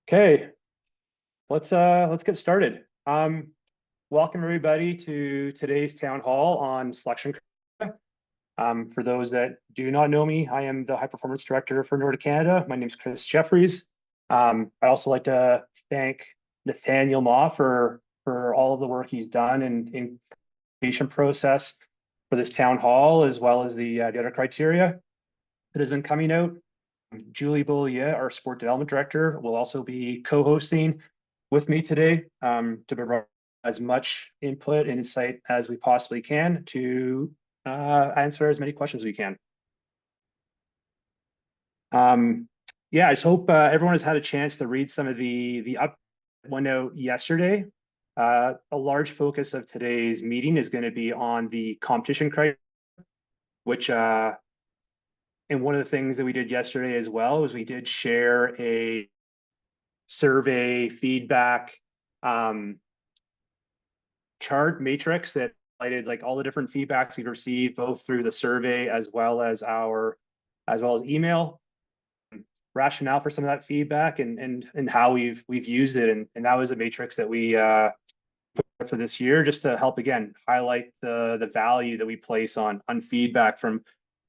Okay, let's get started. Welcome everybody to today's town hall on selection. For those that do not know me, I am the high performance director for Nordiq Canada. My name is Chris Jeffries. I'd also like to thank Nathaniel Ma for all of the work he's done in creation process for this town hall, as well as the other criteria that has been coming out. Julie Beaulieu, our sport development director, will also be co-hosting with me today to provide as much input and insight as we possibly can to answer as many questions as we can. Yeah, I just hope everyone has had a chance to read some of the up went out yesterday. A large focus of today's meeting is going to be on the competition criteria, which and one of the things that we did yesterday as well is we did share a survey feedback chart matrix that highlighted like all the different feedbacks we've received both through the survey as well as email, rationale for some of that feedback and how we've used it, and that was a matrix that we put for this year just to help again highlight the value that we place on feedback from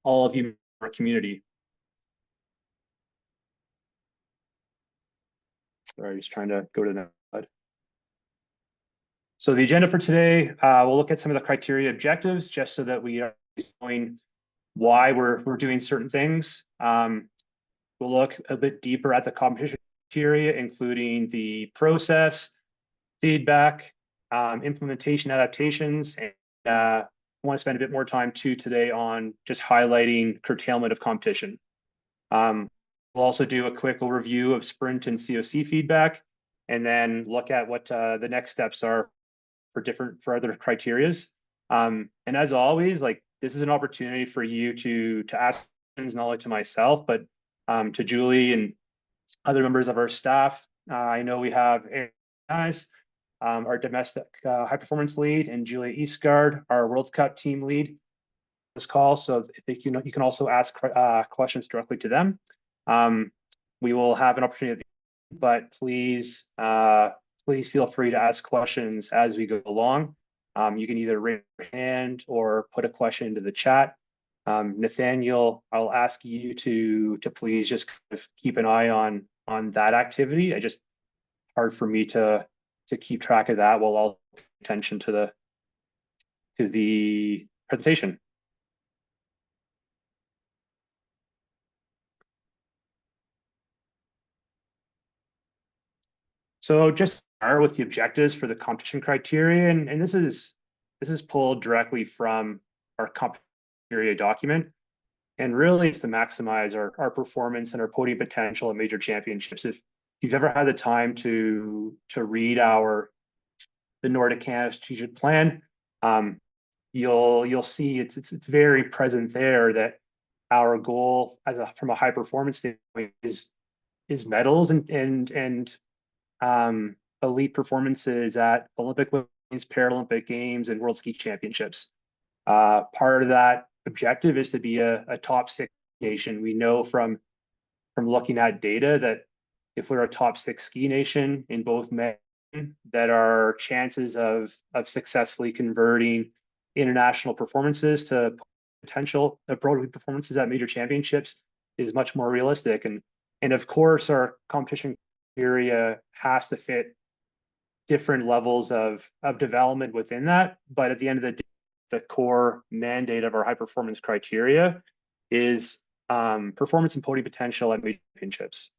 all of you in our community. Sorry, just trying to go to the next slide. So the agenda for today, we'll look at some of the criteria objectives just so that we are knowing why we're doing certain things. We'll look a bit deeper at the competition criteria, including the process, feedback, implementation adaptations, and I want to spend a bit more time too today on just highlighting curtailment of competition. We'll also do a quick overview of sprint and COC feedback, and then look at what the next steps are for other criterias. And as always, like this is an opportunity for you to ask questions not only to myself, but to Julie and other members of our staff. I know we have guys, our domestic high performance lead, and Julia Eastgard, our World Cup team lead. This call, so if you can also ask questions directly to them. We will have an opportunity, but please feel free to ask questions as we go along. You can either raise your hand or put a question into the chat. Nathaniel, I'll ask you to please just kind of keep an eye on that activity. It's just hard for me to keep track of that while I'll pay attention to the presentation. So just start with the objectives for the competition criteria, and this is pulled directly from our competition criteria document, and really it's to maximize our performance and our podium potential at major championships. If you've ever had the time to read the Nordiq Canada strategic plan, you'll see it's very present there that our goal from a high performance standpoint is medals and elite performances at Olympic Games, Paralympic Games, and World Ski Championships. Part of that objective is to be a top 6 nation. We know from looking at data that if we're a top 6 ski nation in both men, that our chances of successfully converting international performances to potential pro performances at major championships is much more realistic. And of course, our competition criteria has to fit different levels of development within that. But at the end of the day, the core mandate of our high performance criteria is performance and podium potential at major championships.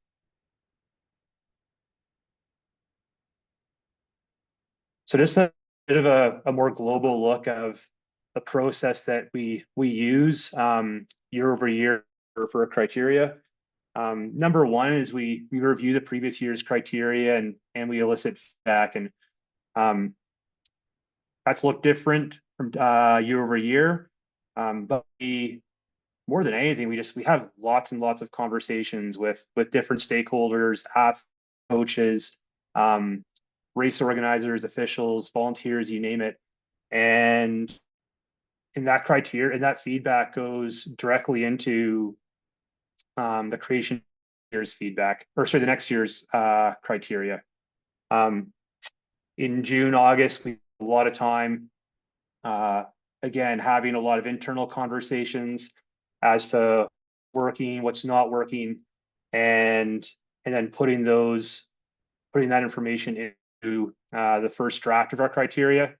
So just a bit of a more global look of the process that we use year over year for a criteria. Number one is we review the previous year's criteria and we elicit feedback, and that's looked different from year over year. But more than anything, we have lots and lots of conversations with different stakeholders, athletes, coaches, race organizers, officials, volunteers, you name it. And in that criteria, and that feedback goes directly into the creation year's feedback, or sorry, the next year's criteria. In June, August, we had a lot of time, again, having a lot of internal conversations as to working, what's not working, and then putting that information into the first draft of our criteria.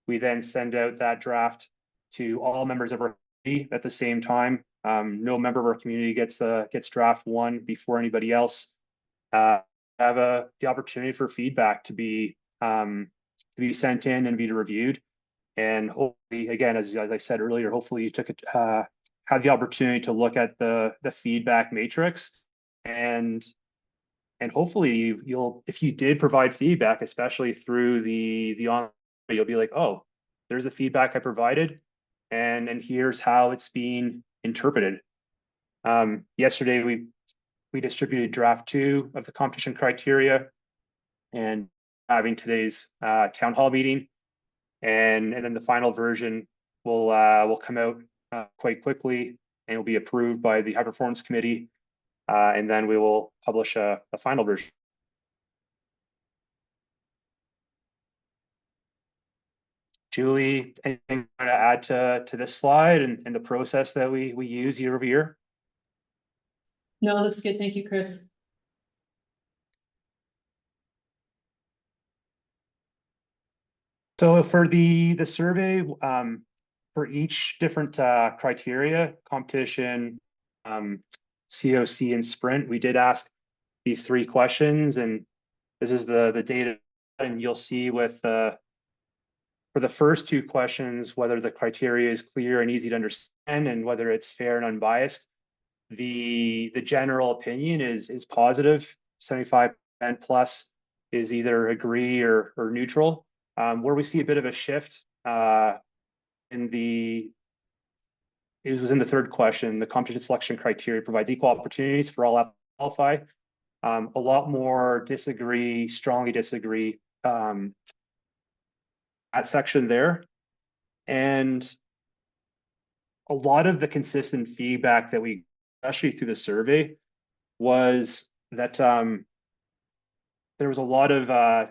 We then send out that draft to all members of our community at the same time. No member of our community gets draft one before anybody else. Have the opportunity for feedback to be sent in and be reviewed. And hopefully, again, as I said earlier, hopefully you took it, have the opportunity to look at the feedback matrix, and hopefully you'll, if you did provide feedback, especially through the online, you'll be like, oh, there's the feedback I provided, and here's how it's being interpreted. Yesterday we distributed draft 2 of the competition criteria, and having today's town hall meeting, and then the final version will come out quite quickly and will be approved by the high performance committee, and then we will publish a final version. Julie, anything to add to this slide and the process that we use year over year? No, it looks good. Thank you, Chris. So for the survey, for each different criteria, competition, COC, and sprint, we did ask these 3 questions, and this is the data, and you'll see with for the first 2 questions whether the criteria is clear and easy to understand and whether it's fair and unbiased. The general opinion is positive. 75% plus is either agree or neutral. Where we see a bit of a shift it was in the 3rd question, the competition selection criteria provides equal opportunities for all athletes to qualify. A lot more disagree, strongly disagree, that section there. And a lot of the consistent feedback that we, especially through the survey, was that there was a lot of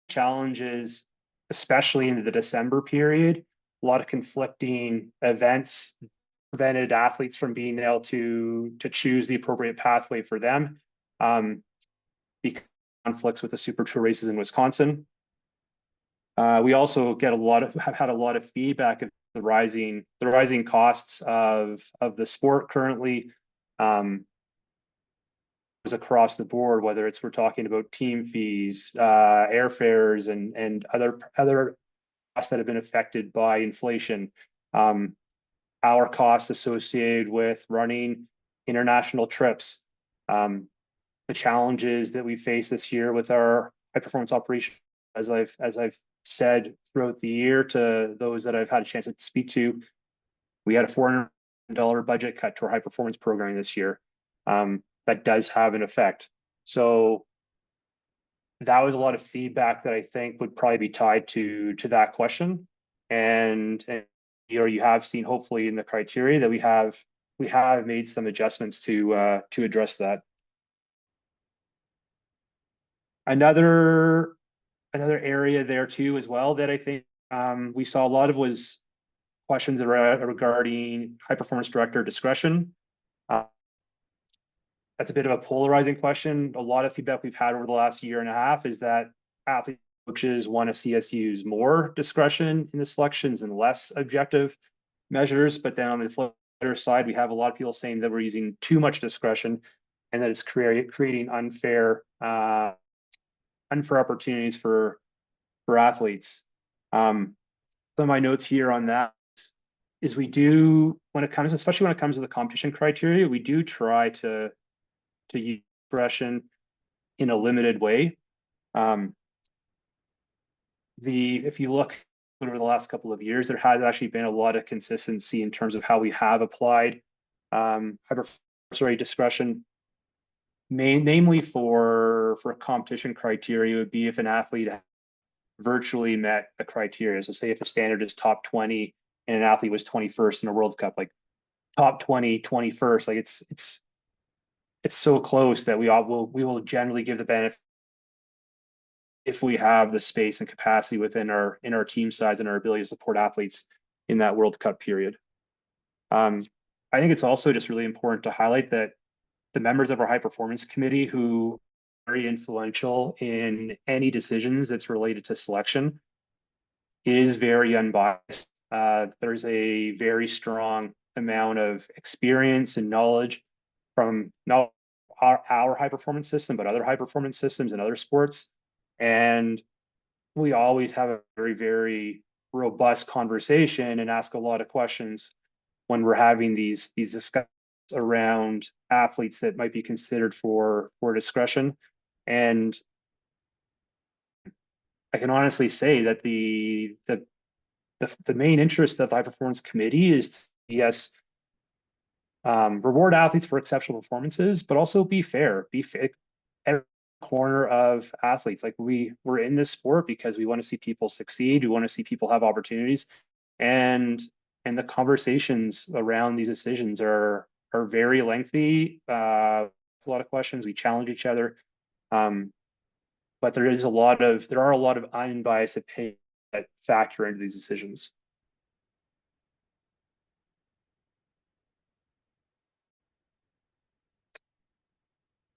challenges, especially in the December period. A lot of conflicting events prevented athletes from being able to choose the appropriate pathway for them, because of conflicts with the Super Tour races in Wisconsin. We also have had a lot of feedback of the rising costs of the sport currently, across the board, whether we're talking about team fees, airfares, and other costs that have been affected by inflation. Our costs associated with running international trips, the challenges that we face this year with our high performance operation, as I've said throughout the year to those that I've had a chance to speak to, we had a $400 budget cut to our high performance programming this year. That does have an effect. So that was a lot of feedback that I think would probably be tied to that question. And you have seen, hopefully, in the criteria that we have made some adjustments to address that. Another area there too as well that I think we saw a lot of was questions regarding high performance director discretion. That's a bit of a polarizing question. A lot of feedback we've had over the last year and a half is that athlete coaches want to see us use more discretion in the selections and less objective measures. But then on the other side, we have a lot of people saying that we're using too much discretion and that it's creating unfair opportunities for athletes. Some of my notes here on that is we do, especially when it comes to the competition criteria, we do try to use discretion in a limited way. If you look over the last couple of years, there has actually been a lot of consistency in terms of how we have applied discretion. Namely for competition criteria would be if an athlete virtually met the criteria. So say if a standard is top 20 and an athlete was 21st in a World Cup, like top 20, 21st, like it's it's so close that we will generally give the benefit if we have the space and capacity within our team size and our ability to support athletes in that World Cup period. I think it's also just really important to highlight that the members of our high performance committee who are very influential in any decisions that's related to selection is very unbiased. There's a very strong amount of experience and knowledge from not our high performance system, but other high performance systems and other sports. And we always have a very, very robust conversation and ask a lot of questions when we're having these discussions around athletes that might be considered for discretion. And I can honestly say that the main interest of the high performance committee is to, yes, reward athletes for exceptional performances, but also be fair, every corner of athletes. Like we're in this sport because we want to see people succeed. We want to see people have opportunities, and the conversations around these decisions are very lengthy. A lot of questions. We challenge each other, but there are a lot of unbiased opinions that factor into these decisions.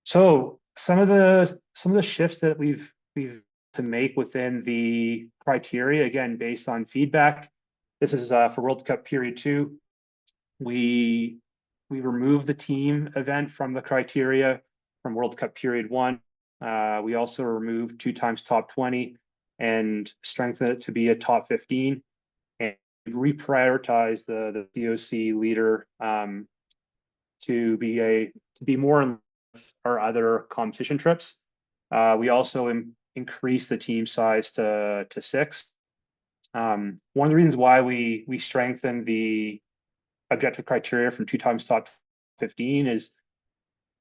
So some of the shifts that we've to make within the criteria, again, based on feedback. This is for World Cup period 2. We removed the team event from the criteria from World Cup period 1. We also removed 2 times top 20 and strengthened it to be a top 15, and reprioritized the DOC leader to be more in our other competition trips. We also increased the team size to 6. One of the reasons why we strengthened the objective criteria from 2 times top 15 is,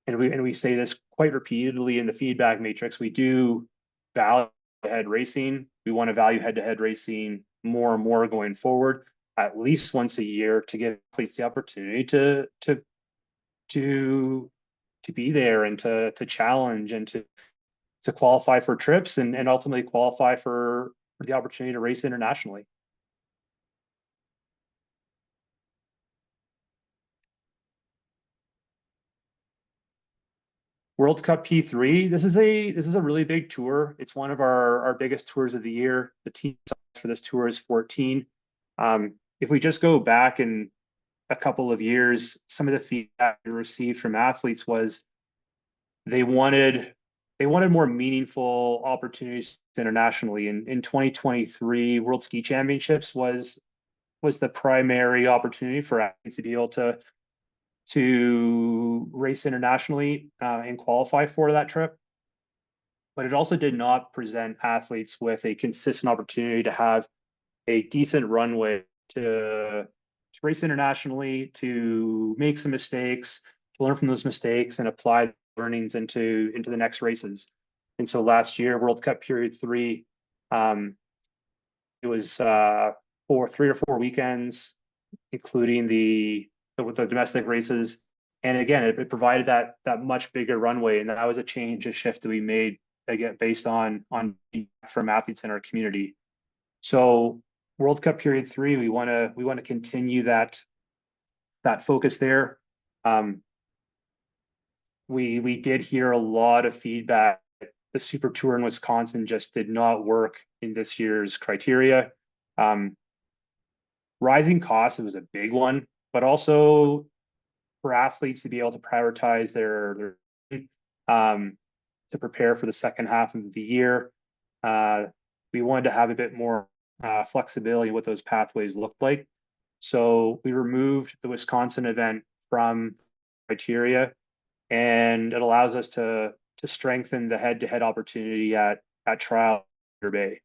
and we say this quite repeatedly in the feedback matrix, we do value head-to-head racing. We want to value head-to-head racing more and more going forward, at least once a year, to give athletes the opportunity to be there and to challenge and to qualify for trips and ultimately qualify for the opportunity to race internationally. World Cup P3. This is a really big tour. It's one of our biggest tours of the year. The team size for this tour is 14. If we just go back in a couple of years, some of the feedback we received from athletes was they wanted more meaningful opportunities internationally. In 2023, World Ski Championships was the primary opportunity for athletes to be able to race internationally and qualify for that trip. But it also did not present athletes with a consistent opportunity to have a decent runway to race internationally, to make some mistakes, to learn from those mistakes and apply learnings into the next races. And so last year, World Cup period 3, it was 3 or 4 weekends, including the domestic races. And again, it provided that much bigger runway, and that was a shift that we made, again, based on from athletes in our community. So World Cup period 3, we want to continue that focus there. We did hear a lot of feedback. The Super Tour in Wisconsin just did not work in this year's criteria. Rising costs, it was a big one, but also for athletes to be able to prioritize their to prepare for the second half of the year. We wanted to have a bit more flexibility what those pathways looked like. So we removed the Wisconsin event from criteria, and it allows us to strengthen the head-to-head opportunity at trial Thunder Bay.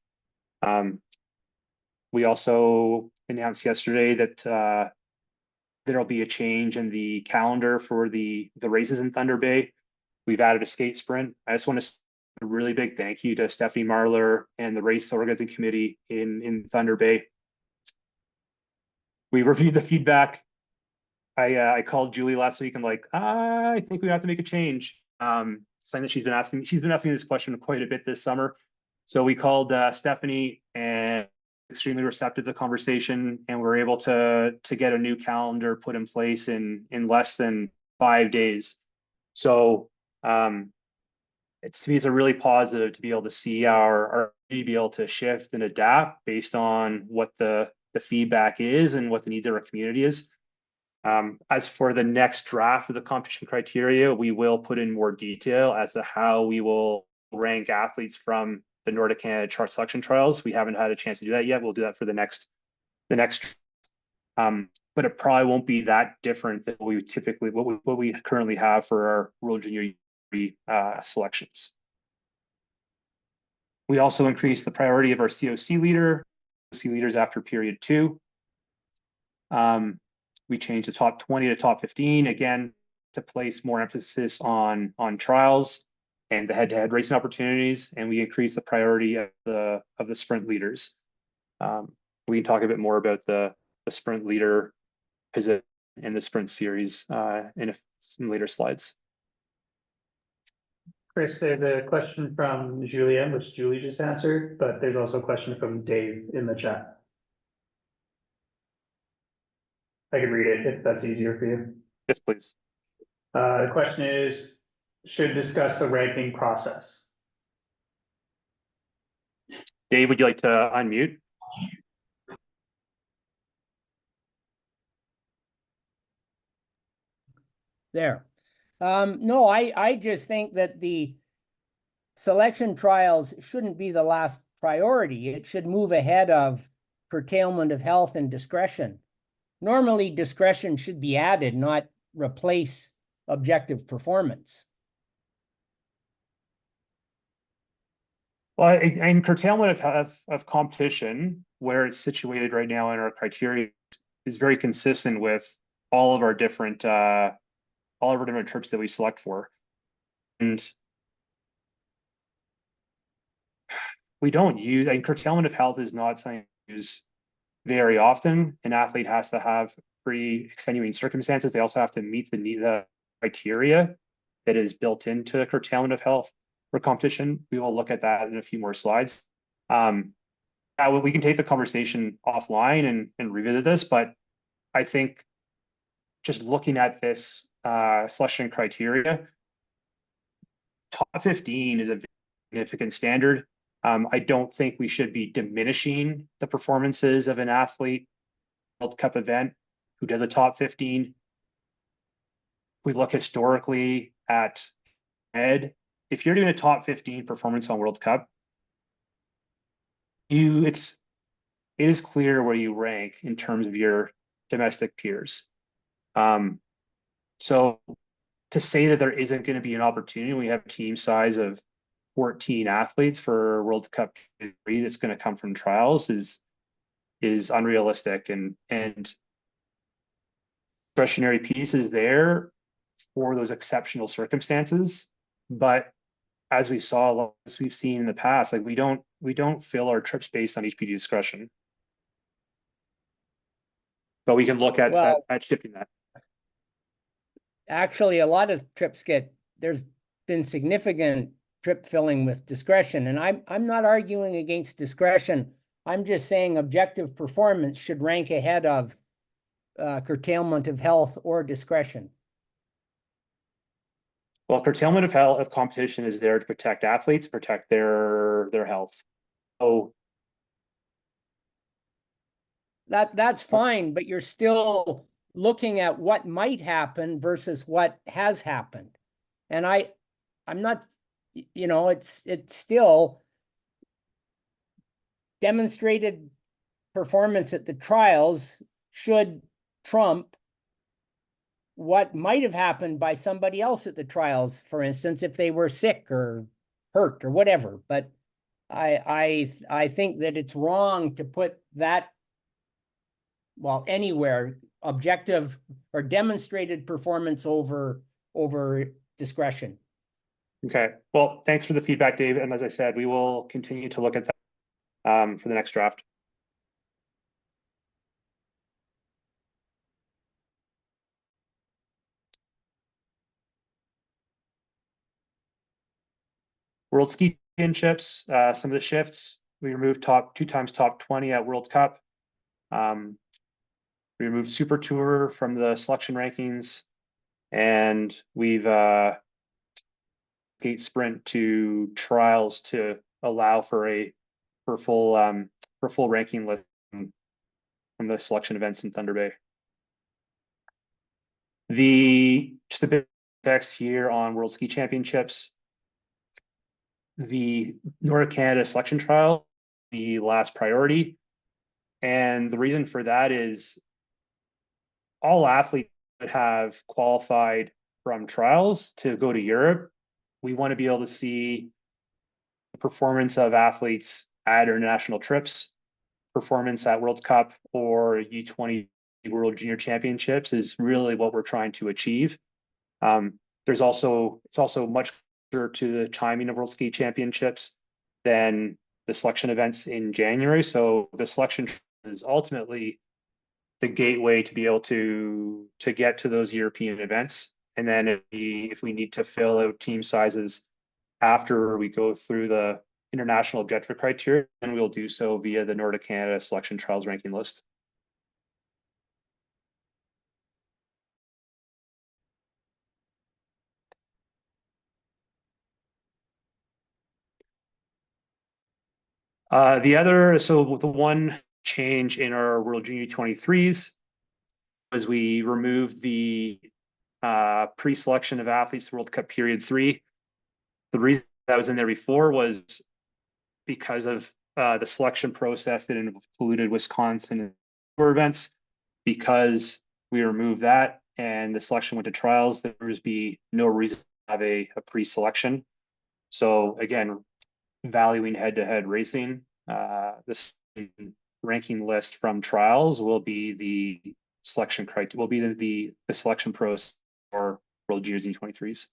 We also announced yesterday that there'll be a change in the calendar for the races in Thunder Bay. We've added a skate sprint. I just want to say a really big thank you to Stephanie Marler and the race organizing committee in Thunder Bay. We reviewed the feedback I called Julie last week. I'm like, I think we have to make a change. Something that she's been asking me this question quite a bit this summer. So we called Stephanie, and extremely receptive to the conversation, and we're able to get a new calendar put in place in less than 5 days. So to me, it's a really positive to be able to see our be able to shift and adapt based on what the feedback is and what the needs of our community is. As for the next draft of the competition criteria, we will put in more detail as to how we will rank athletes from the Nordic Canada chart selection trials. We haven't had a chance to do that yet. We'll do that for the next. But it probably won't be that different than what we currently have for our World Junior selections. We also increased the priority of our COC leaders after period 2. We changed the top 20 to top 15, again, to place more emphasis on trials and the head-to-head racing opportunities, and we increased the priority of the sprint leaders. We can talk a bit more about the sprint leader position in the sprint series in some later slides. Chris, there's a question from Julia, which Julie just answered, but there's also a question from Dave in the chat. I can read it if that's easier for you. Yes, please. The question is, should discuss the ranking process. Dave, would you like to unmute? There. No, I just think that the selection trials shouldn't be the last priority. It should move ahead of curtailment of health and discretion. Normally, discretion should be added, not replace objective performance. Well, and curtailment of competition, where it's situated right now in our criteria, is very consistent with all of our different trips that we select for. And we don't use, and curtailment of health is not something we use very often. An athlete has to have pretty extenuating circumstances. They also have to meet the criteria that is built into curtailment of health for competition. We will look at that in a few more slides. We can take the conversation offline and revisit this, but I think just looking at this selection criteria, top 15 is a significant standard. I don't think we should be diminishing the performances of an athlete World Cup event who does a top 15. We look historically at Ed. If you're doing a top 15 performance on World Cup, it is clear where you rank in terms of your domestic peers. So to say that there isn't going to be an opportunity, we have a team size of 14 athletes for World Cup 3 that's going to come from trials is unrealistic, and discretionary piece is there for those exceptional circumstances. But as we saw, as we've seen in the past, like we don't fill our trips based on HPD discretion. But we can look at shifting that. Actually, a lot of trips there's been significant trip filling with discretion, and I'm not arguing against discretion. I'm just saying objective performance should rank ahead of curtailment of health or discretion. Well, curtailment of health of competition is there to protect athletes, protect their health. So that's fine, but you're still looking at what might happen versus what has happened. And I'm not, it's still demonstrated performance at the trials should trump what might have happened by somebody else at the trials, for instance, if they were sick or hurt or whatever. But I think that it's wrong to put that, well, anywhere, objective or demonstrated performance over discretion. Okay, well, thanks for the feedback, Dave. And as I said, we will continue to look at that for the next draft. World Ski Championships, some of the shifts, we removed two times top 20 at World Cup. We removed Super Tour from the selection rankings, and we've skate sprint to trials to allow for full ranking list from the selection events in Thunder Bay. Just a bit next here on World Ski Championships. The Nordic Canada selection trial, the last priority. And the reason for that is all athletes that have qualified from trials to go to Europe, we want to be able to see the performance of athletes at international trips, performance at World Cup or U20 World Junior Championships is really what we're trying to achieve. It's also much closer to the timing of World Ski Championships than the selection events in January. So the selection is ultimately the gateway to be able to get to those European events. And then if we need to fill out team sizes after we go through the international objective criteria, then we'll do so via the Nordic Canada selection trials ranking list. The one change in our World Junior 23s was we removed the pre-selection of athletes to World Cup period 3. The reason that was in there before was because of the selection process that included Wisconsin events. Because we removed that and the selection went to trials, there would be no reason to have a pre-selection. So again, valuing head-to-head racing, this ranking list from trials will be the selection criteria, will be the selection process for World Juniors U23s.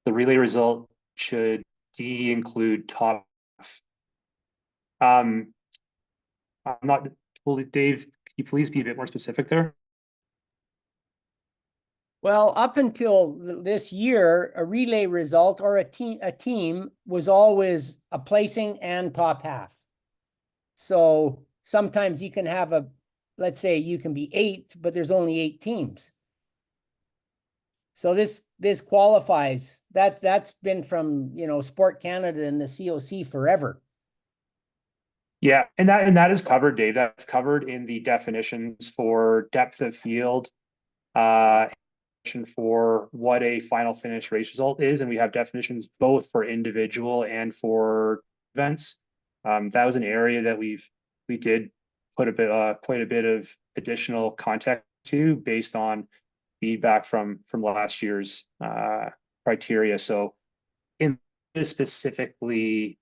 The relay result should include top. I'm not fully, Dave, can you please be a bit more specific there? Well, up until this year, a relay result or a team was always a placing and top half. So sometimes you can have let's say you can be 8th, but there's only 8 teams. So this qualifies. That's been from, Sport Canada and the COC forever. Yeah, and that is covered, Dave. That's covered in the definitions for depth of field, for what a final finish race result is, and we have definitions both for individual and for events. That was an area that we did put quite a bit of additional context to based on feedback from last year's criteria. So in specifically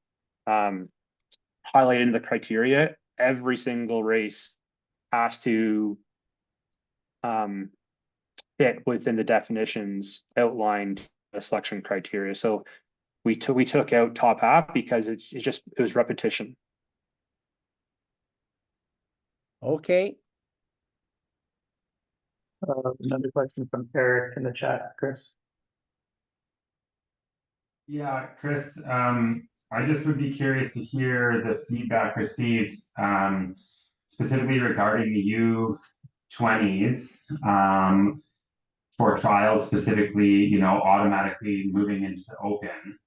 highlighted in the criteria, every single race has to fit within the definitions outlined the selection criteria. So we took out top half because it was repetition. Okay. Another question from Eric in the chat, Chris. Yeah, Chris, I just would be curious to hear the feedback received, specifically regarding the U20s, for trials, specifically, automatically moving into the open,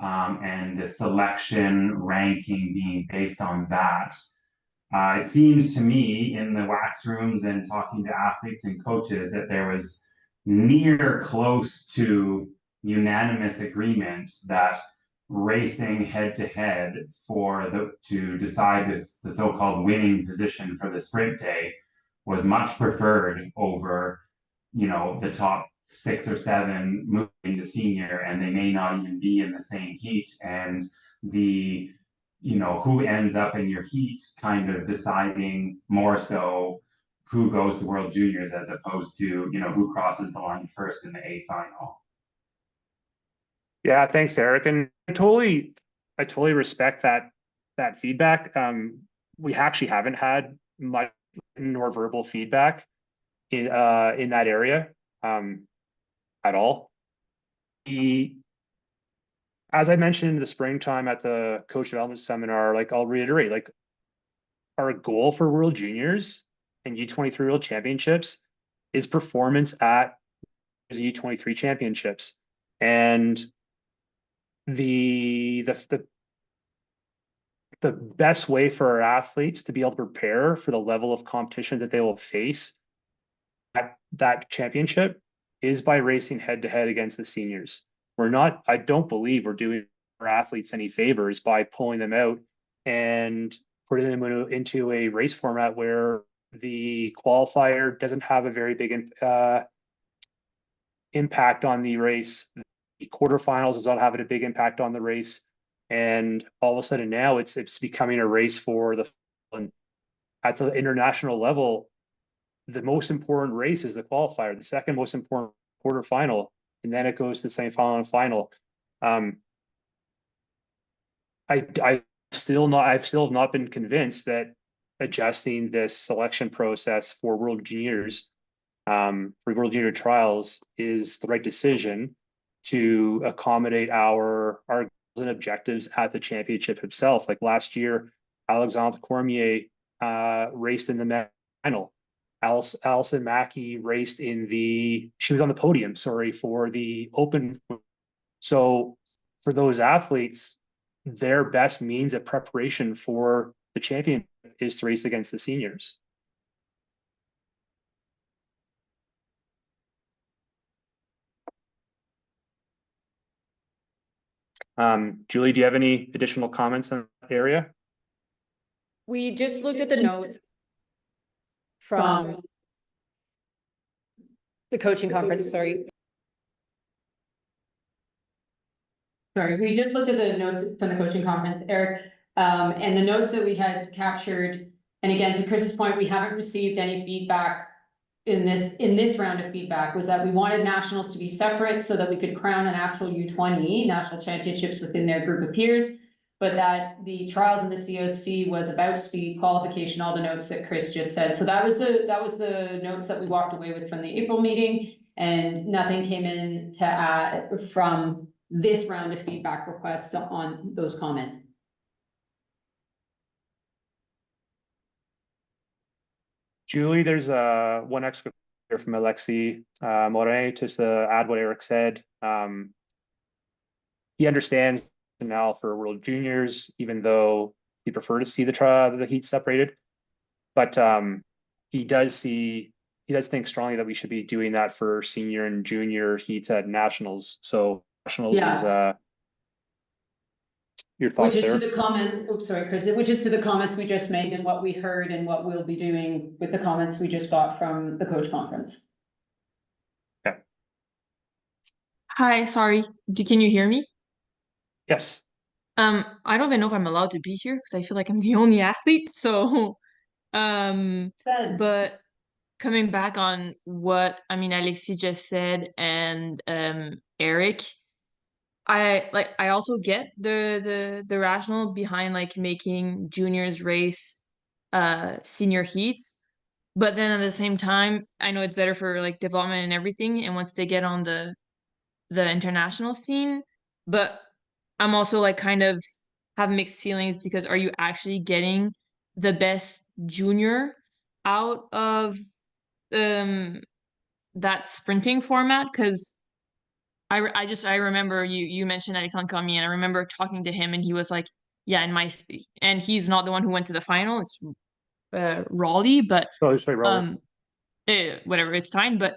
and the selection ranking being based on that. It seems to me in the wax rooms and talking to athletes and coaches that there was near close to unanimous agreement that racing head to head to decide the so-called winning position for the sprint day was much preferred over, the top 6 or 7 moving to senior, and they may not even be in the same heat, and the who ends up in your heat kind of deciding more so who goes to World Juniors as opposed to, who crosses the line first in the A final. Yeah, thanks, Eric. And I totally respect that feedback. We actually haven't had much nor verbal feedback. in that area at all. As I mentioned in the springtime at the coach development seminar, like I'll reiterate, like our goal for World Juniors and U23 World Championships is performance at the U23 Championships. And the best way for our athletes to be able to prepare for the level of competition that they will face at that championship is by racing head to head against the seniors. I don't believe we're doing our athletes any favors by pulling them out and putting them into a race format where the qualifier doesn't have a very big impact on the race. The quarterfinals is not having a big impact on the race. And all of a sudden now it's becoming a race for at the international level. The most important race is the qualifier. The second most important quarterfinal, and then it goes to the semifinal and final. I've still not been convinced that adjusting this selection process for World Juniors, for World Junior trials, is the right decision to accommodate our goals and objectives at the championship itself. Like last year, Alexandre Cormier raced in the final. Alison Mackey raced she was on the podium, sorry, for the open. So for those athletes, their best means of preparation for the champion is to race against the seniors. Julie, do you have any additional comments on that area? We just looked at the notes from the coaching conference, sorry. Sorry, we just looked at the notes from the coaching conference, Eric, and the notes that we had captured. And again, to Chris's point, we haven't received any feedback in this round of feedback, was that we wanted nationals to be separate so that we could crown an actual U20 national championships within their group of peers, but that the trials in the COC was about speed, qualification, all the notes that Chris just said. So that was the notes that we walked away with from the April meeting, and nothing came in to add from this round of feedback requests on those comments. Julie, there's one extra here from Alexi Morin, just to add what Eric said. He understands now for World Juniors, even though he'd prefer to see the heat separated. But he does think strongly that we should be doing that for senior and junior heats at nationals. So nationals is your thoughts Which is there? to the comments, oops, sorry, Chris, which is to the comments we just made and what we heard and what we'll be doing with the comments we just got from the coach conference. Okay. Hi, sorry. Can you hear me? Yes. I don't even know if I'm allowed to be here because I feel like I'm the only athlete. So, but coming back on what Alexi just said and Eric, I also get the rationale behind like making juniors race senior heats, but then at the same time, I know it's better for like development and everything, and once they get on the international scene, but I'm also like kind of have mixed feelings because are you actually getting the best junior out of that sprinting format? Because I remember you mentioned Alexandre Cormier, and I remember talking to him, and he was like, yeah, and he's not the one who went to the final. It's Raleigh, but Oh, sorry, Raleigh. whatever, it's time. But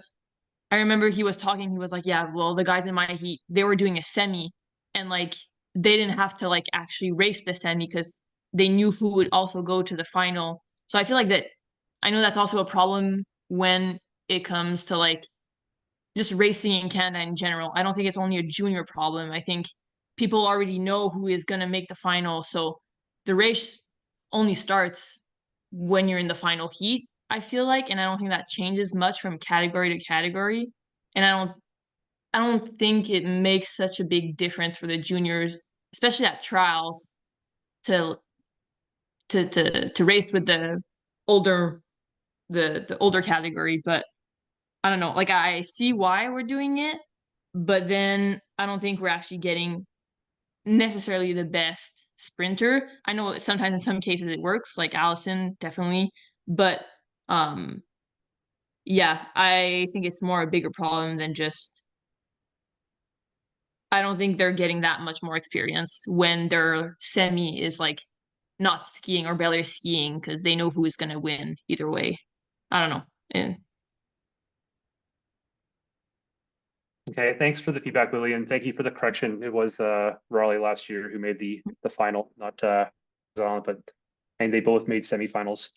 I remember he was talking. He was like, yeah, well, the guys in my heat, they were doing a semi, and like they didn't have to like actually race the semi because they knew who would also go to the final. So I feel like that. I know that's also a problem when it comes to like just racing in Canada in general. I don't think it's only a junior problem. I think people already know who is going to make the final. So the race only starts when you're in the final heat, I feel like, and I don't think that changes much from category to category. And I don't think it makes such a big difference for the juniors, especially at trials, to race with the older category. But I don't know, like I see why we're doing it, but then I don't think we're actually getting necessarily the best sprinter. I know sometimes in some cases it works, like Allison, definitely, but yeah, I think it's more a bigger problem than just I don't think they're getting that much more experience when their semi is like not skiing or barely skiing because they know who is going to win either way. I don't know. And Okay, thanks for the feedback, Lily, and thank you for the correction. It was Raleigh last year who made the final, not Zon, but and they both made semifinals.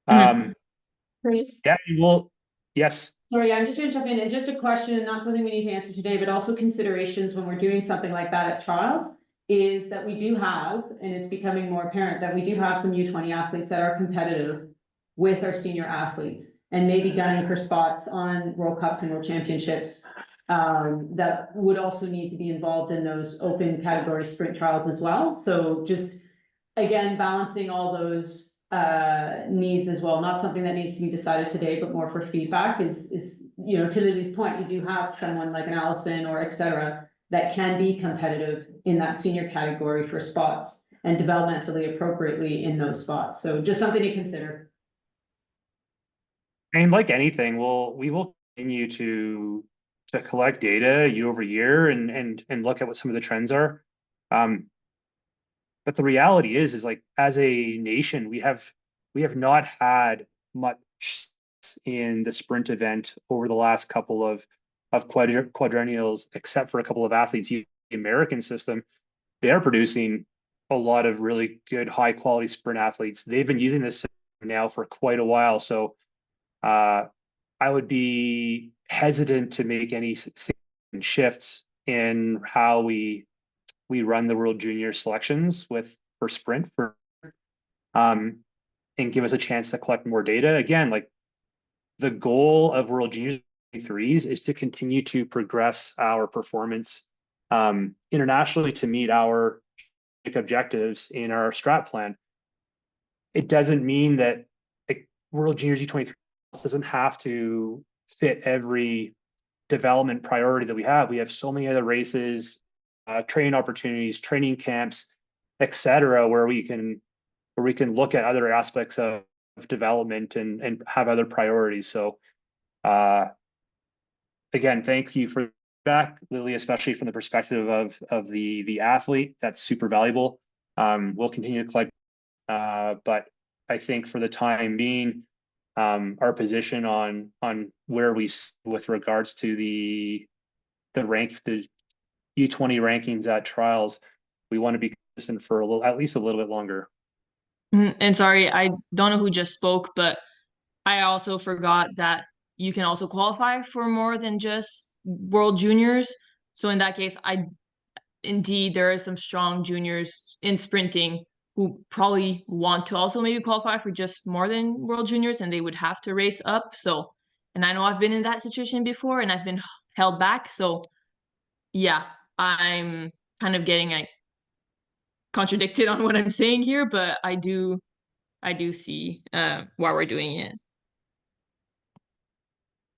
Chris? Yeah, you will. Yes. Sorry, I'm just gonna jump in, and just a question, not something we need to answer today, but also considerations when we're doing something like that at trials. Is that we do have, and it's becoming more apparent that we do have some U20 athletes that are competitive with our senior athletes and maybe gunning for spots on World Cups and World Championships. That would also need to be involved in those open category sprint trials as well. So just again, balancing all those needs as well, not something that needs to be decided today, but more for feedback is, you know, to Lily's point, you do have someone like an Allison or et cetera that can be competitive in that senior category for spots and developmentally appropriately in those spots. So just something to consider. And like anything, we will continue to collect data year over year and look at what some of the trends are. But the reality is like as a nation, we have not had much in the sprint event over the last couple of quadrennials, except for a couple of athletes. The American system, they are producing a lot of really good, high quality sprint athletes. They've been using this now for quite a while. So I would be hesitant to make any shifts in how we run the World Junior selections for sprint and give us a chance to collect more data. Again, like the goal of World Juniors 23s is to continue to progress our performance internationally to meet our objectives in our strat plan. It doesn't mean that like, World Juniors U23 doesn't have to fit every development priority that we have. We have so many other races, training opportunities, training camps, etc., where we can look at other aspects of development and have other priorities. So again, thank you for that, Lily, especially from the perspective of the athlete. That's super valuable. We'll continue to collect, but I think for the time being, our position on where we with regards to the U20 rankings at trials, we want to be consistent for at least a little bit longer. And sorry, I don't know who just spoke, but I also forgot that you can also qualify for more than just World Juniors. So in that case, indeed there are some strong juniors in sprinting who probably want to also maybe qualify for just more than World Juniors, and they would have to race up. So, and I know I've been in that situation before and I've been held back. So yeah, I'm kind of getting like contradicted on what I'm saying here, but I do see why we're doing it.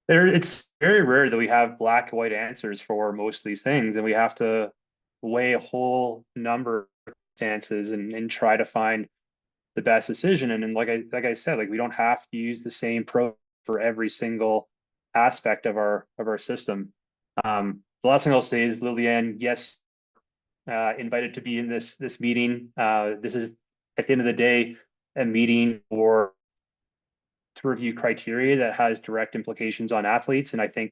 It's very rare that we have black and white answers for most of these things, and we have to weigh a whole number of circumstances and try to find the best decision. And like I said, like we don't have to use the same pro for every single aspect of our system. The last thing I'll say is, Liliane, yes, invited to be in this meeting. This is at the end of the day a meeting to review criteria that has direct implications on athletes. And I think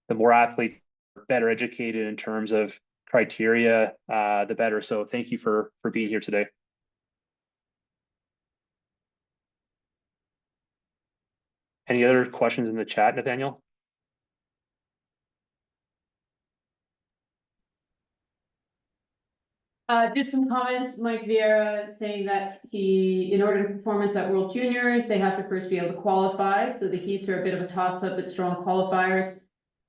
the more athletes are better educated in terms of criteria, the better. So thank you for being here today. Any other questions in the chat, Nathaniel? Just some comments, Mike Vieira saying that in order to performance at World Juniors, they have to first be able to qualify. So the heats are a bit of a toss-up, but strong qualifiers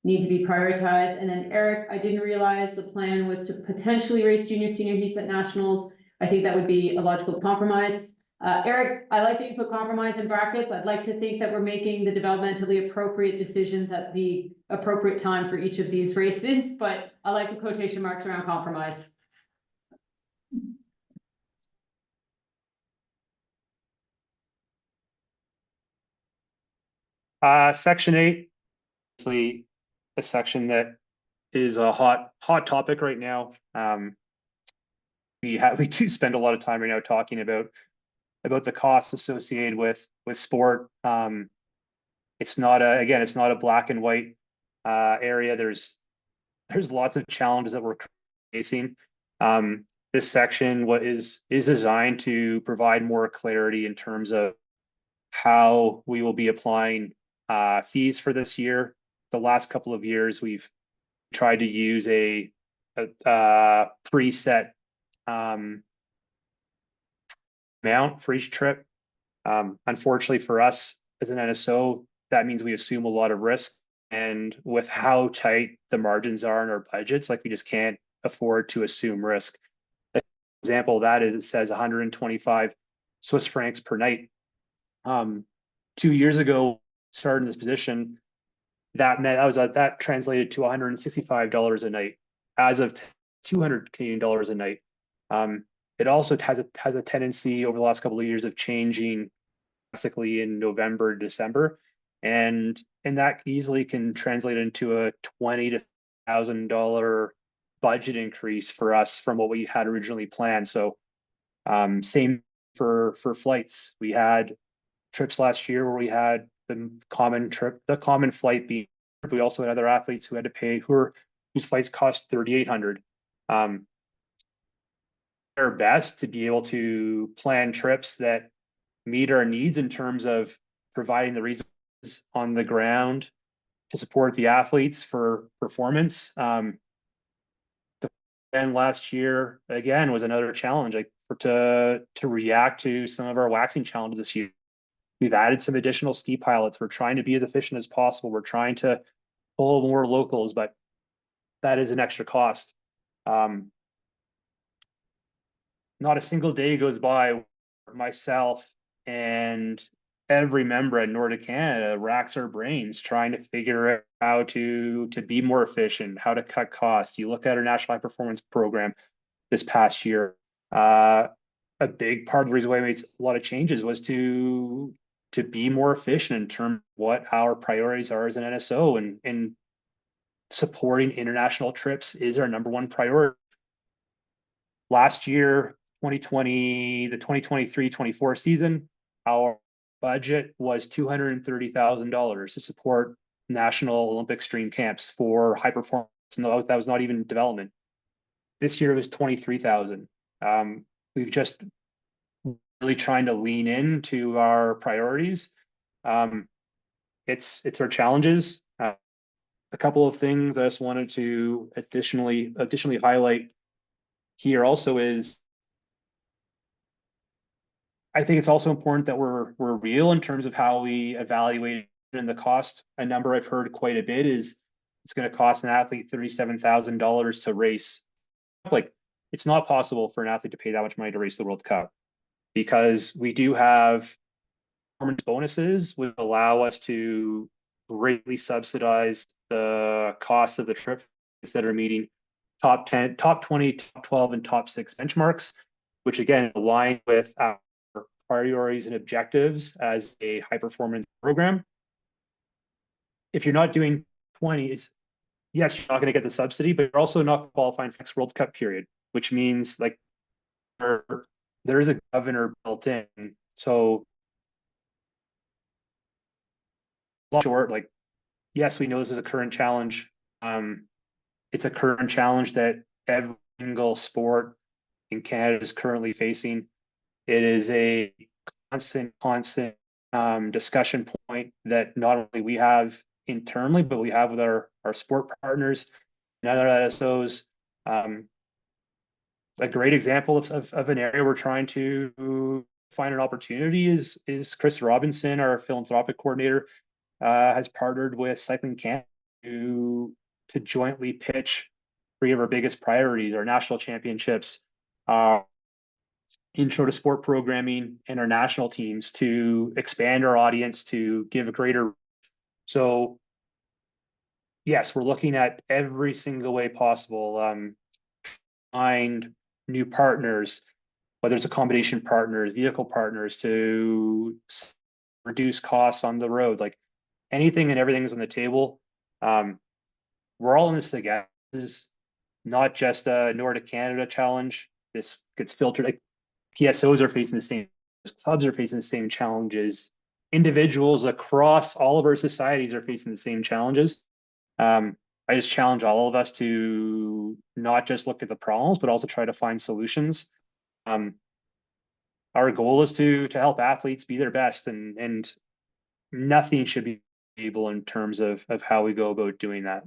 need to be prioritized. And then Eric, I didn't realize the plan was to potentially race junior, senior heats at nationals. I think that would be a logical compromise. Eric, I like that you put compromise in brackets. I'd like to think that we're making the developmentally appropriate decisions at the appropriate time for each of these races, but I like the quotation marks around compromise. Section 8, actually a section that is a hot topic right now. We do spend a lot of time right now talking about the costs associated with sport. It's not a black and white area. There's lots of challenges that we're facing. This section is designed to provide more clarity in terms of how we will be applying fees for this year. The last couple of years, we've tried to use a preset amount for each trip. Unfortunately for us as an NSO, that means we assume a lot of risk. And with how tight the margins are in our budgets, like we just can't afford to assume risk. An example of that is it says 125 Swiss francs per night. 2 years ago, starting this position, that translated to $165 a night, as of 200 Canadian dollars a night. It also has a tendency over the last couple of years of changing drastically in November, December, and that easily can translate into a $20,000 budget increase for us from what we had originally planned. So same for flights. We had trips last year where we had the common flight being. We also had other athletes who had to pay whose flights cost $3,800. Our best to be able to plan trips that meet our needs in terms of providing the resources on the ground to support the athletes for performance. And last year again was another challenge, like to react to some of our waxing challenges this year. We've added some additional ski pilots. We're trying to be as efficient as possible. We're trying to pull more locals, but that is an extra cost. Not a single day goes by where myself and every member at Nordiq Canada racks our brains trying to figure out how to be more efficient, how to cut costs. You look at our National High Performance Program this past year. A big part of the reason why we made a lot of changes was to be more efficient in terms of what our priorities are as an NSO, and supporting international trips is our number one priority. Last year, 2020, the 2023-24 season, our budget was $230,000 to support National Olympic stream camps for high performance. No, that was not even development. This year it was 23,000. We've just really trying to lean into our priorities. It's our challenges. A couple of things I just wanted to additionally highlight here also is, I think it's also important that we're real in terms of how we evaluate and the cost. A number I've heard quite a bit is it's going to cost an athlete $37,000 to race. Like, it's not possible for an athlete to pay that much money to race the World Cup, because we do have performance bonuses which allow us to greatly subsidize the cost of the trip that are meeting top 10, top 20, top 12, and top 6 benchmarks, which again align with our priorities and objectives as a high performance program. If you're not doing 20s, yes, you're not going to get the subsidy, but you're also not qualifying for next World Cup period, which means like there is a governor built in. So short, like, yes, we know this is a current challenge. It's a current challenge that every single sport in Canada is currently facing. It is a constant discussion point that not only we have internally, but we have with our sport partners and other NSOs. A great example of an area we're trying to find an opportunity is Chris Robinson, our philanthropic coordinator, has partnered with Cycling Canada to jointly pitch 3 of our biggest priorities: our national championships, intro to sport programming and our national teams to expand our audience, to give a greater. So yes, we're looking at every single way possible. Find new partners, whether it's accommodation partners, vehicle partners, to reduce costs on the road. Like anything and everything is on the table. We're all in this together. This is not just a Nordic Canada challenge. This gets filtered. Like PSOs are facing the same, clubs are facing the same challenges. Individuals across all of our societies are facing the same challenges. I just challenge all of us to not just look at the problems, but also try to find solutions. Our goal is to help athletes be their best, and nothing should be able in terms of how we go about doing that.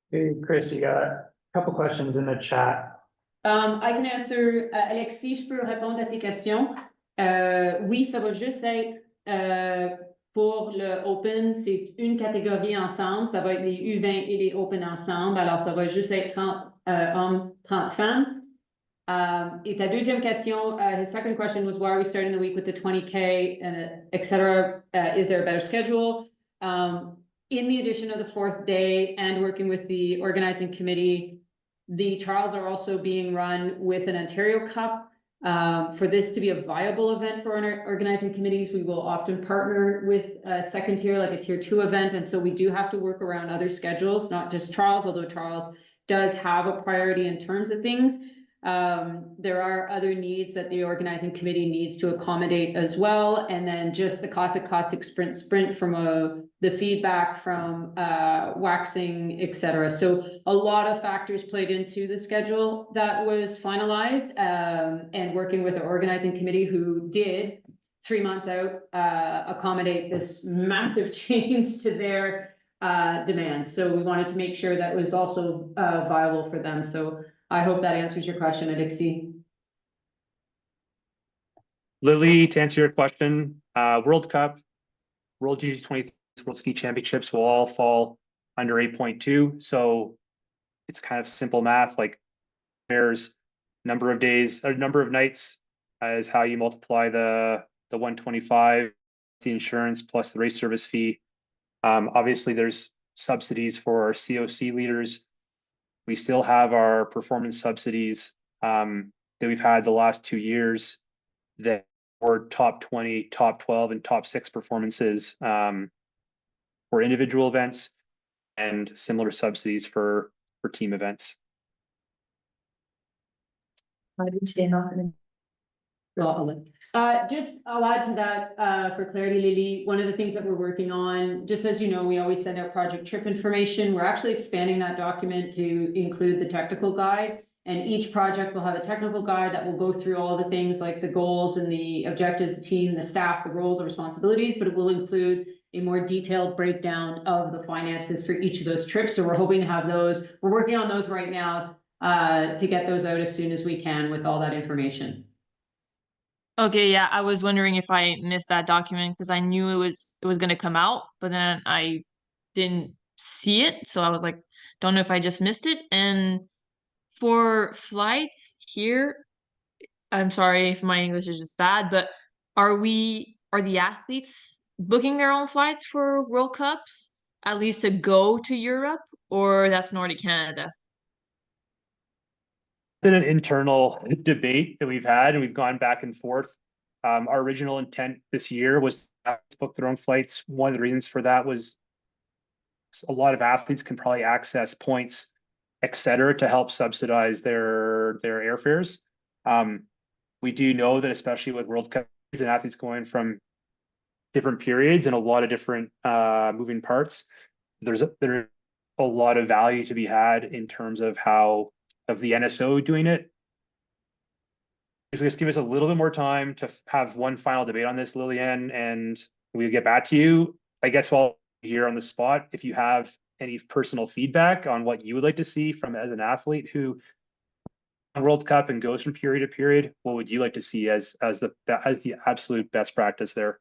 Hey, Chris, you got a couple questions in the chat. I can answer, Alexis, je peux répondre à tes questions. Oui, ça va juste être pour le Open, c'est une catégorie ensemble, ça va être les U20 et les Open ensemble, alors ça va juste être 30 hommes, 30 femmes. Et ta deuxième question, his second question was, why are we starting the week with the 20K and et cetera? Is there a better schedule? In the addition of the fourth day and working with the organizing committee, the trials are also being run with an Ontario Cup. For this to be a viable event for our organizing committees, we will often partner with a second tier, like a tier 2 event. And so we do have to work around other schedules, not just trials, although trials does have a priority in terms of things. There are other needs that the organizing committee needs to accommodate as well. And then just the classic sprint from the feedback from waxing, et cetera. So a lot of factors played into the schedule that was finalized, and working with the organizing committee who did 3 months out accommodate this massive change to their demands. So we wanted to make sure that was also viable for them. So I hope that answers your question, Alexis. Lily, to answer your question, World Cup, World GG20, World Ski Championships will all fall under 8.2. So it's kind of simple math, like there's number of days or number of nights is how you multiply the 125, the insurance plus the race service fee. Obviously there's subsidies for our COC leaders. We still have our performance subsidies that we've had the last 2 years that were top 20, top 12, and top 6 performances for individual events, and similar subsidies for team events. Just I'll add to that for clarity, Lily. One of the things that we're working on, just as you know, we always send out project trip information. We're actually expanding that document to include the technical guide, and each project will have a technical guide that will go through all the things like the goals and the objectives, the team, the staff, the roles and responsibilities, but it will include a more detailed breakdown of the finances for each of those trips. So we're hoping to have those. We're working on those right now to get those out as soon as we can with all that information. Okay, yeah, I was wondering if I missed that document because I knew it was gonna come out, but then I didn't see it, so I was like, don't know if I just missed it. And for flights here, I'm sorry if my English is just bad, but are the athletes booking their own flights for World Cups, at least to go to Europe, or that's Nordic Canada? Been an internal debate that we've had, and we've gone back and forth. Our original intent this year was to book their own flights. One of the reasons for that was a lot of athletes can probably access points, et cetera, to help subsidize their airfares. We do know that especially with World Cup and athletes going from different periods and a lot of different moving parts, there's a lot of value to be had in terms of the NSO doing it. If we just give us a little bit more time to have one final debate on this, Lillian, and we'll get back to you. I guess while here on the spot, if you have any personal feedback on what you would like to see from as an athlete who World Cup and goes from period to period, what would you like to see as the absolute best practice there?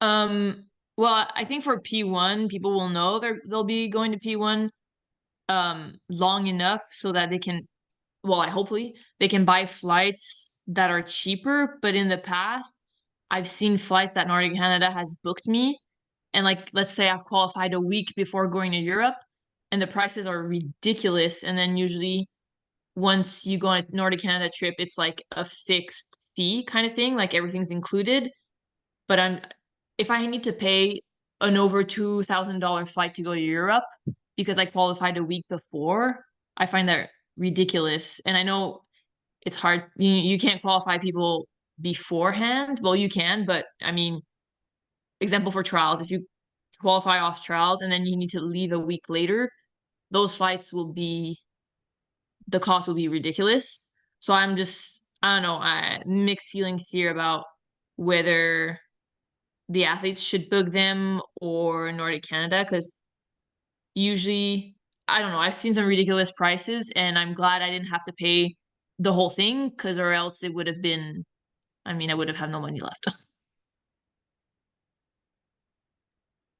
Well, I think for P1, people will know they'll be going to P1 long enough so that they can well, hopefully they can buy flights that are cheaper. But in the past, I've seen flights that Nordic Canada has booked me, and like let's say I've qualified a week before going to Europe, and the prices are ridiculous. And then usually once you go on a Nordic Canada trip, it's like a fixed fee kind of thing, like everything's included. But if I need to pay an over $2,000 flight to go to Europe because I qualified a week before, I find that ridiculous. And I know it's hard. You can't qualify people beforehand. Well, you can, but I mean, example for trials, if you qualify off trials and then you need to leave a week later, those flights will be the cost will be ridiculous. So I don't know, mixed feelings here about whether the athletes should book them or Nordic Canada, because usually, I don't know, I've seen some ridiculous prices and I'm glad I didn't have to pay the whole thing, because or else it would have been, I mean, I would have had no money left.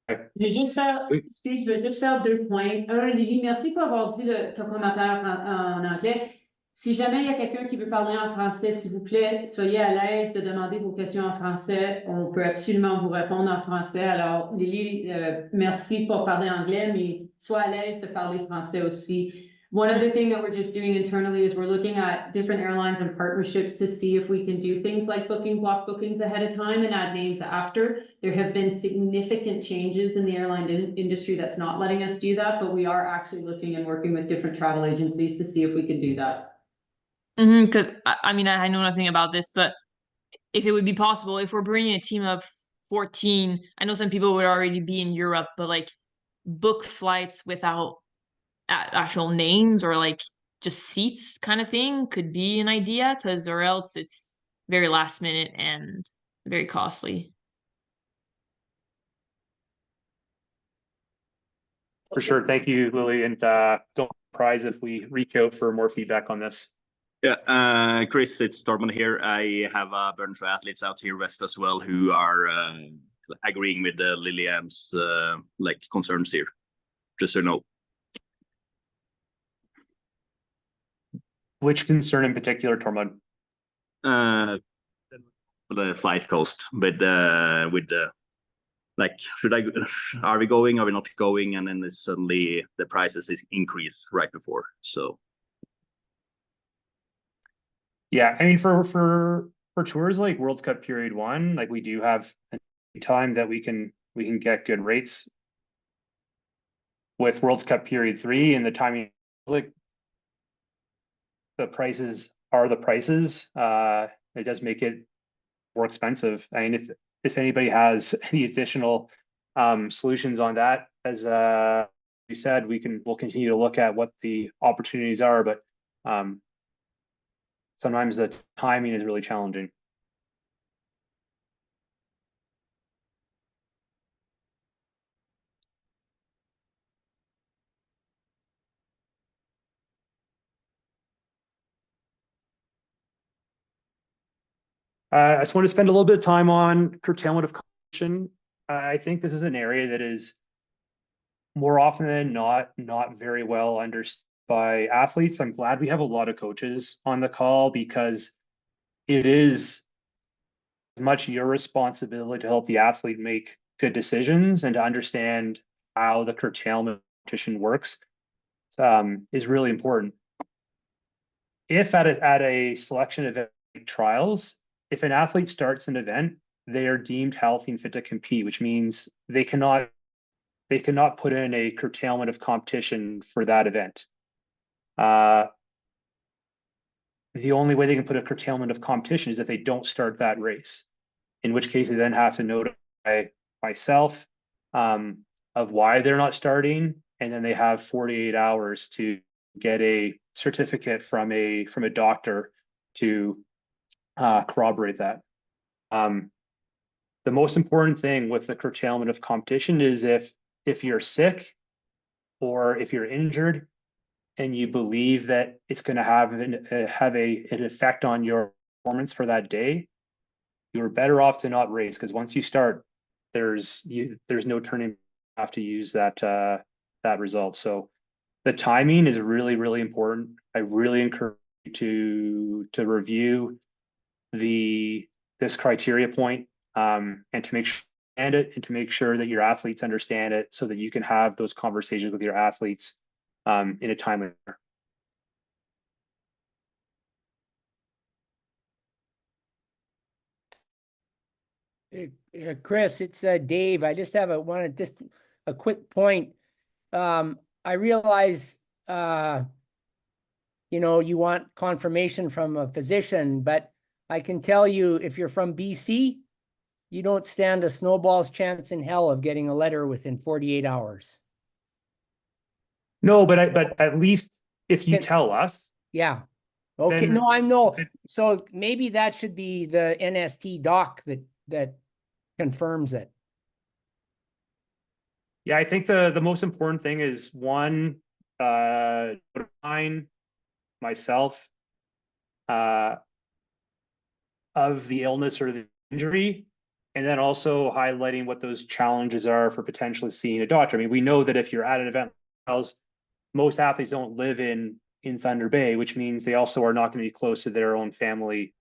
Je vais juste faire, Oui. excuse, je vais juste faire 2 points. Un, Lily, merci pour avoir dit ton commentaire en anglais. Si jamais il y a quelqu'un qui veut parler en français, s'il vous plaît, soyez à l'aise de demander vos questions en français. On peut absolument vous répondre en français. Alors, Lily, merci pour parler anglais, mais sois à l'aise de parler français aussi. One other thing that we're just doing internally is we're looking at different airlines and partnerships to see if we can do things like booking block bookings ahead of time and add names after. There have been significant changes in the airline industry that's not letting us do that, but we are actually looking and working with different travel agencies to see if we can do that. Because I mean, I know nothing about this, but if it would be possible, if we're bringing a team of 14, I know some people would already be in Europe, but like book flights without actual names or like just seats kind of thing could be an idea, because or else it's very last minute and very costly. For sure. Thank you, Lily. And don't be surprised if we reach out for more feedback on this. Yeah, Chris, it's Tormund here. I have a bunch of athletes out here west as well who are agreeing with Lilian's like concerns here. Just so you know. Which concern in particular, Tormund? The flight cost with the like, are we going, are we not going, and then suddenly the prices is increased right before. So Yeah, I mean, for tours like World Cup Period 1, like we do have a time that we can get good rates. With World Cup Period 3 and the timing, like the prices are the prices. It does make it more expensive. I mean, if anybody has any additional solutions on that, as we said, we'll continue to look at what the opportunities are, but sometimes the timing is really challenging. I just want to spend a little bit of time on curtailment of competition. I think this is an area that is more often than not very well understood by athletes. I'm glad we have a lot of coaches on the call, because it is much your responsibility to help the athlete make good decisions and to understand how the curtailment competition works is really important. If at a selection event like trials, if an athlete starts an event, they are deemed healthy and fit to compete, which means they cannot put in a curtailment of competition for that event. The only way they can put a curtailment of competition is if they don't start that race, in which case they then have to notify myself of why they're not starting, and then they have 48 hours to get a certificate from a doctor to corroborate that. The most important thing with the curtailment of competition is if you're sick or if you're injured and you believe that it's going to have an effect on your performance for that day, you're better off to not race, because once you start, there's no turning. Have to use that result. So the timing is really, really important. I really encourage you to review this criteria point, and to make sure and to make sure that your athletes understand it, so that you can have those conversations with your athletes in a timely manner. Chris, it's Dave. I just have a quick point. I realize, you know, you want confirmation from a physician, but I can tell you, if you're from BC, you don't stand a snowball's chance in hell of getting a letter within 48 hours. No, but at least if you Can- tell us, Yeah. Okay, then- no, I'm no, so maybe that should be the NST doc that confirms it. yeah, I think the most important thing is one, notifying myself of the illness or the injury, and then also highlighting what those challenges are for potentially seeing a doctor. I mean, we know that if you're at an event, most athletes don't live in Thunder Bay, which means they also are not going to be close to their own family.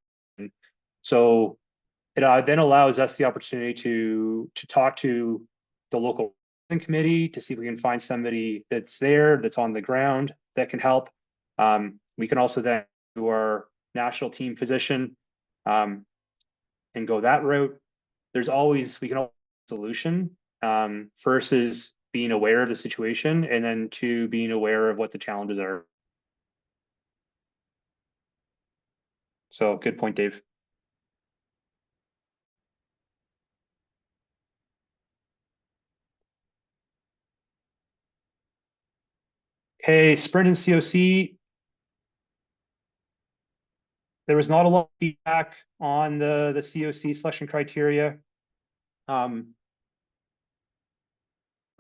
So it then allows us the opportunity to talk to the local committee to see if we can find somebody that's there, that's on the ground, that can help. We can also then do our national team physician and go that route. There's always, we can always solution. First is being aware of the situation, and then two, being aware of what the challenges are. So good point, Dave. Okay, sprint and COC. There was not a lot of feedback on the COC selection criteria.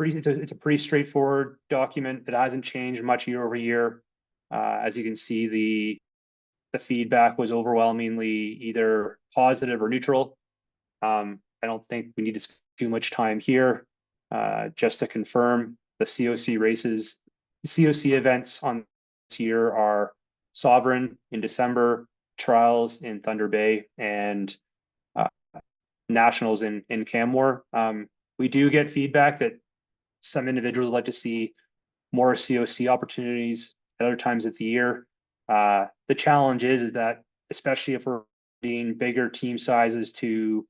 It's a pretty straightforward document. It hasn't changed much year over year. As you can see, the feedback was overwhelmingly either positive or neutral. I don't think we need to spend too much time here. Just to confirm, the COC events on this year are Sovereign in December, Trials in Thunder Bay, and Nationals in Canmore. We do get feedback that some individuals like to see more COC opportunities at other times of the year. The challenge is that, especially if we're being bigger team sizes to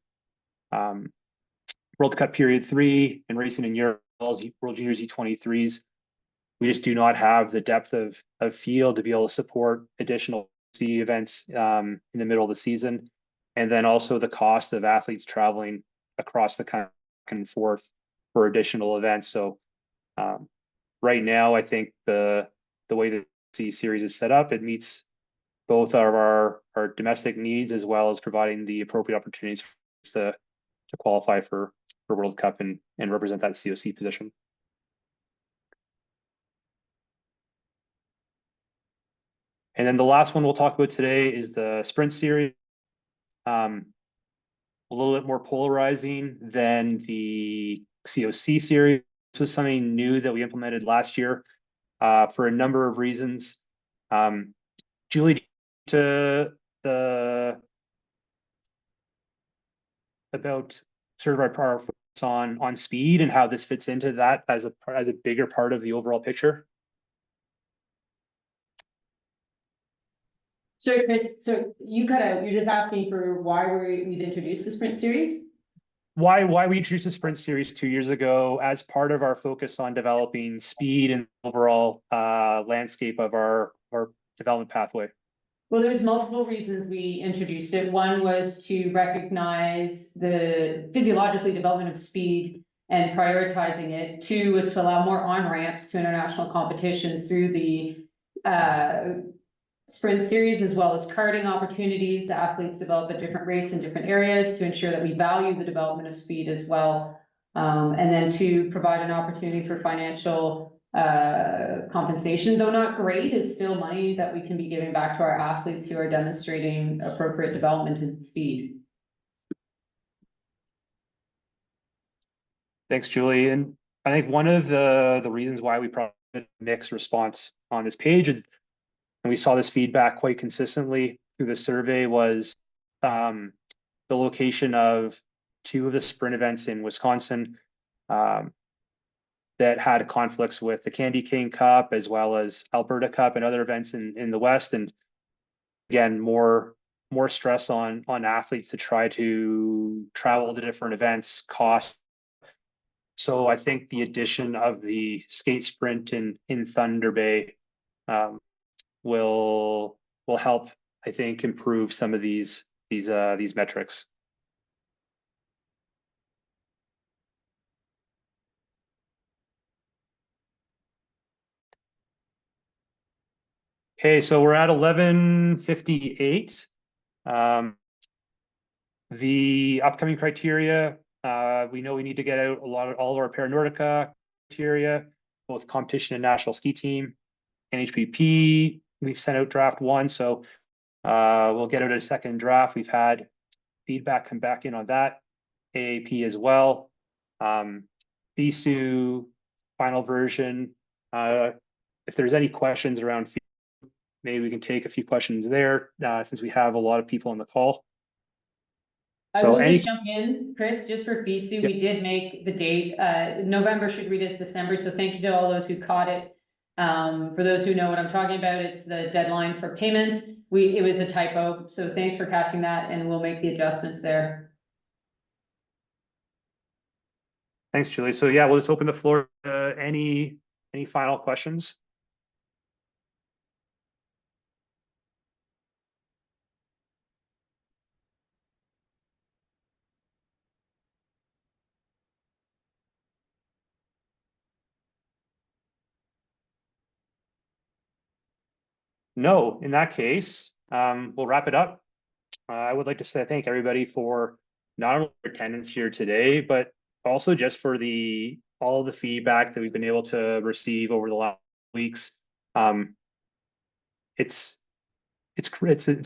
World Cup Period 3 and racing in Europe, World Juniors E23s, we just do not have the depth of field to be able to support additional C events in the middle of the season. And then also the cost of athletes traveling across the country back and forth for additional events. So right now, I think the way the C series is set up, it meets both of our domestic needs, as well as providing the appropriate opportunities to qualify for World Cup and represent that COC position. And then the last one we'll talk about today is the sprint series. A little bit more polarizing than the COC series. This was something new that we implemented last year for a number of reasons. Julie, about sort of our focus on speed and how this fits into that as a bigger part of the overall picture. Sorry, Chris, so you're just asking for why we've introduced the sprint series? Why we introduced the sprint series 2 years ago as part of our focus on developing speed and overall landscape of our development pathway. Well, there's multiple reasons we introduced it. One was to recognize the physiologically development of speed and prioritizing it. Two was to allow more on-ramps to international competitions through the sprint series, as well as karting opportunities. The athletes develop at different rates in different areas to ensure that we value the development of speed as well. And then to provide an opportunity for financial compensation, though not great, is still money that we can be giving back to our athletes who are demonstrating appropriate development and speed. Thanks, Julie. And I think one of the reasons why we probably mixed response on this page is, and we saw this feedback quite consistently through the survey, was the location of 2 of the sprint events in Wisconsin that had conflicts with the Candy Cane Cup as well as Alberta Cup and other events in the West. And again, more stress on athletes to try to travel to different events, cost. So I think the addition of the skate sprint in Thunder Bay will help, I think, improve some of these metrics. Okay, so we're at 11:58. The upcoming criteria, we know we need to get out all of our Nordica criteria, both competition and national ski team. NHPP, we've sent out draft 1, so we'll get out a second draft. We've had feedback come back in on that. AAP as well. BSU final version. If there's any questions around, maybe we can take a few questions there, since we have a lot of people on the call. I So will any- just jump in, Chris, just for BSU, we did make the date, November should read as December, so thank you to all those who caught it. For those who know what I'm talking about, it's the deadline for payment. It was a typo, so thanks for catching that, and we'll make the adjustments there. Thanks, Julie. So yeah, we'll just open the floor. Any final questions? No, in that case, we'll wrap it up. I would like to say thank everybody for not only their attendance here today, but also just for all of the feedback that we've been able to receive over the last weeks. It's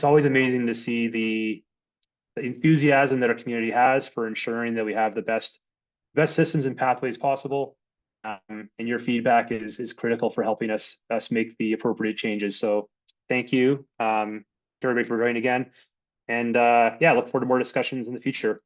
always amazing to see the enthusiasm that our community has for ensuring that we have the best systems and pathways possible. And your feedback is critical for helping us make the appropriate changes. So thank you to everybody for joining again. And yeah, look forward to more discussions in the future.